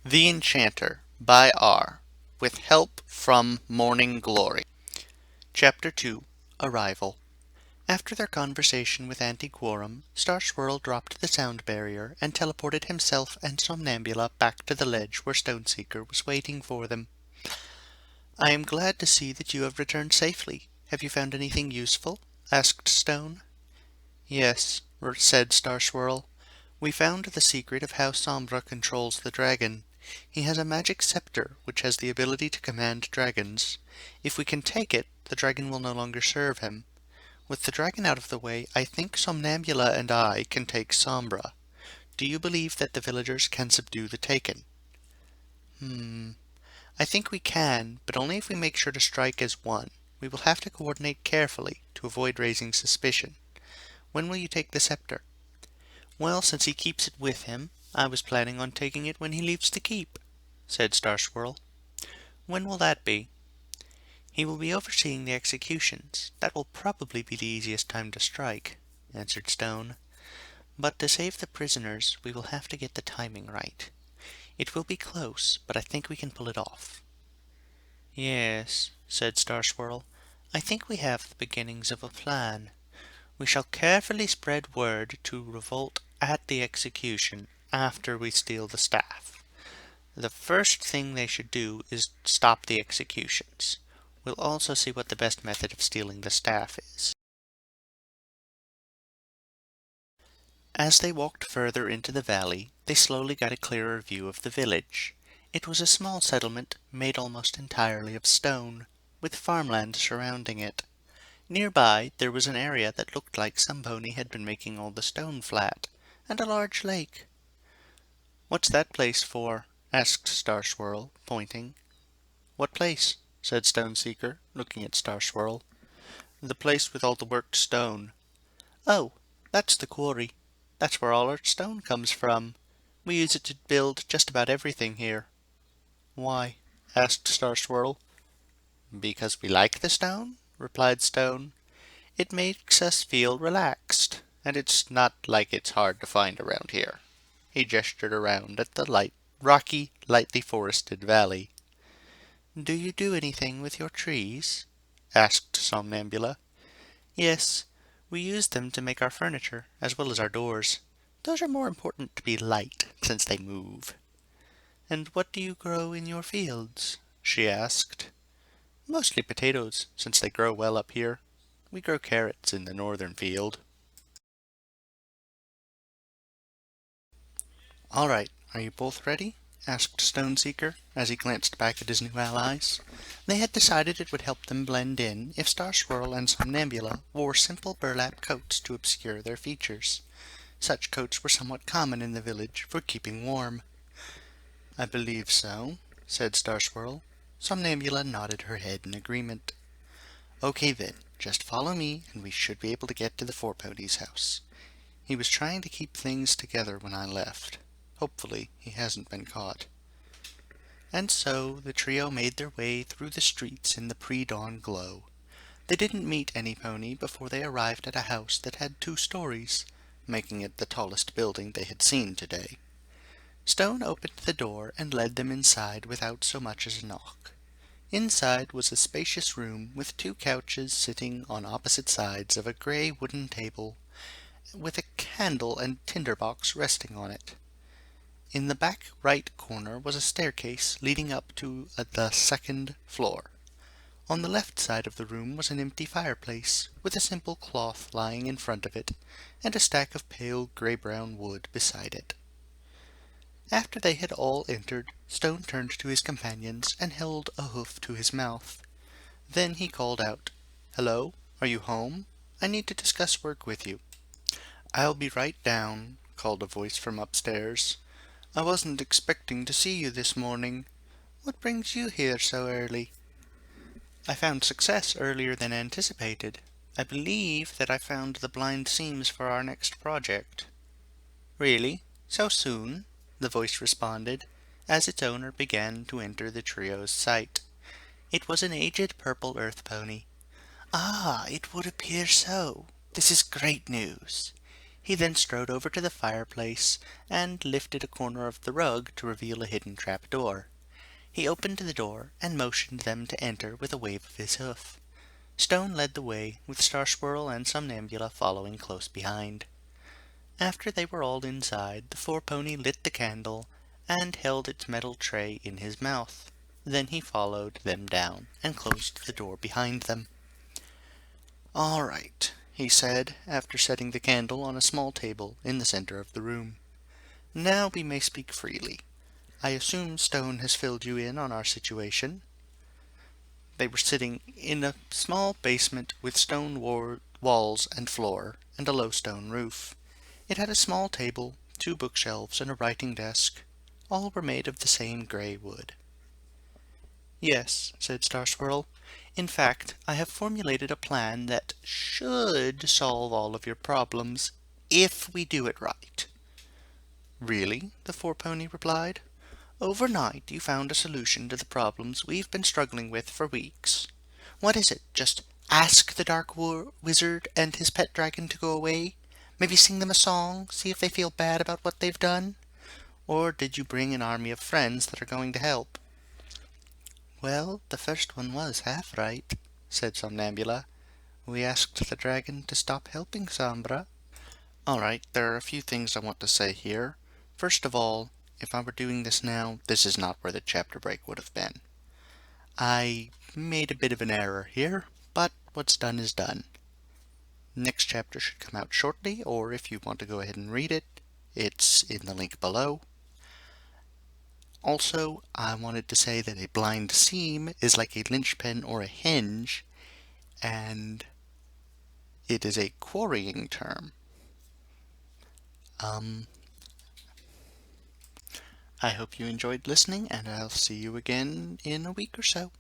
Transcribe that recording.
The Enchanter by R. With help from Morning Glory. Chapter 2. Arrival. After their conversation with Auntie Quorum, Starswirl dropped the sound barrier and teleported himself and Somnambula back to the ledge where Stoneseeker was waiting for them. "I am glad to see that you have returned safely. Have you found anything useful?" asked Stone. "Yes," said Starswirl. "We found the secret of how Sombra controls the dragon. He has a magic scepter which has the ability to command dragons. If we can take it, the dragon will no longer serve him. With the dragon out of the way, I think Somnambula and I can take Sombra. Do you believe that the villagers can subdue the Taken?" I think we can, but only if we make sure to strike as one. We will have to coordinate carefully to avoid raising suspicion. When will you take the scepter?" "Well, since he keeps it with him, I was planning on taking it when he leaves the keep," said Starswirl. "When will that be?" "He will be overseeing the executions. That will probably be the easiest time to strike," answered Stone. "But to save the prisoners, we will have to get the timing right. It will be close, but I think we can pull it off." "Yes," said Starswirl. "I think we have the beginnings of a plan. We shall carefully spread word to revolt at the execution after we steal the staff. The first thing they should do is stop the executions. We'll also see what the best method of stealing the staff is." As they walked further into the valley, they slowly got a clearer view of the village. It was a small settlement made almost entirely of stone, with farmland surrounding it. Nearby there was an area that looked like some pony had been making all the stone flat, and a large lake. "What's that place for?" asked Starswirl, pointing. "What place?" said Stoneseeker, looking at Starswirl. "The place with all the worked stone." "Oh, that's the quarry. That's where all our stone comes from. We use it to build just about everything here." "Why?" asked Starswirl. "Because we like the stone," replied Stone. "It makes us feel relaxed, and it's not like it's hard to find around here." He gestured around at the rocky, lightly forested valley. "Do you do anything with your trees?" asked Somnambula. "Yes, we use them to make our furniture, as well as our doors. Those are more important to be light, since they move." "And what do you grow in your fields?" she asked. "Mostly potatoes, since they grow well up here. We grow carrots in the northern field." "All right, are you both ready?" asked Stoneseeker, as he glanced back at his new allies. They had decided it would help them blend in if Starswirl and Somnambula wore simple burlap coats to obscure their features. Such coats were somewhat common in the village for keeping warm. "I believe so," said Starswirl. Somnambula nodded her head in agreement. "Okay then, just follow me and we should be able to get to the Four-Pony's house. He was trying to keep things together when I left. Hopefully he hasn't been caught." And so the trio made their way through the streets in the pre-dawn glow. They didn't meet any pony before they arrived at a house that had 2 stories, making it the tallest building they had seen today. Stone opened the door and led them inside without so much as a knock. Inside was a spacious room with 2 couches sitting on opposite sides of a gray wooden table, with a candle and tinderbox resting on it. In the back right corner was a staircase leading up to the 2nd floor. On the left side of the room was an empty fireplace, with a simple cloth lying in front of it, and a stack of pale grey-brown wood beside it. After they had all entered, Stone turned to his companions and held a hoof to his mouth. Then he called out, "Hello, are you home? I need to discuss work with you." "I'll be right down," called a voice from upstairs. "I wasn't expecting to see you this morning. What brings you here so early?" "I found success earlier than anticipated. I believe that I found the blind seams for our next project." "Really? So soon?" the voice responded, as its owner began to enter the trio's sight. It was an aged purple earth pony. "Ah, it would appear so. This is great news. He then strode over to the fireplace and lifted a corner of the rug to reveal a hidden trapdoor. He opened the door and motioned them to enter with a wave of his hoof. Stone led the way, with Starswirl and Somnambula following close behind. After they were all inside, the four-pony lit the candle and held its metal tray in his mouth. Then he followed them down and closed the door behind them. "All right," he said, after setting the candle on a small table in the center of the room. "Now we may speak freely. I assume Stone has filled you in on our situation." They were sitting in a small basement with stone walls and floor, and a low stone roof. It had a small table, 2 bookshelves, and a writing desk. All were made of the same gray wood. "Yes," said Starswirl. "In fact, I have formulated a plan that should solve all of your problems, if we do it right." "Really?" the four-pony replied. "Overnight you found a solution to the problems we've been struggling with for weeks. What is it? Just ask the Dark Wizard and his pet dragon to go away? Maybe sing them a song, see if they feel bad about what they've done? Or did you bring an army of friends that are going to help?" "Well, the first one was half right," said Somnambula. "We asked the dragon to stop helping Sombra." "All right, there are a few things I want to say here. First of all, if I were doing this now, this is not where the chapter break would have been. I made a bit of an error here, but what's done is done. Next chapter should come out shortly, or if you want to go ahead and read it, it's in the link below. Also, I wanted to say that a blind seam is like a linchpin or a hinge, and it is a quarrying term. I hope you enjoyed listening, and I'll see you again in a week or so.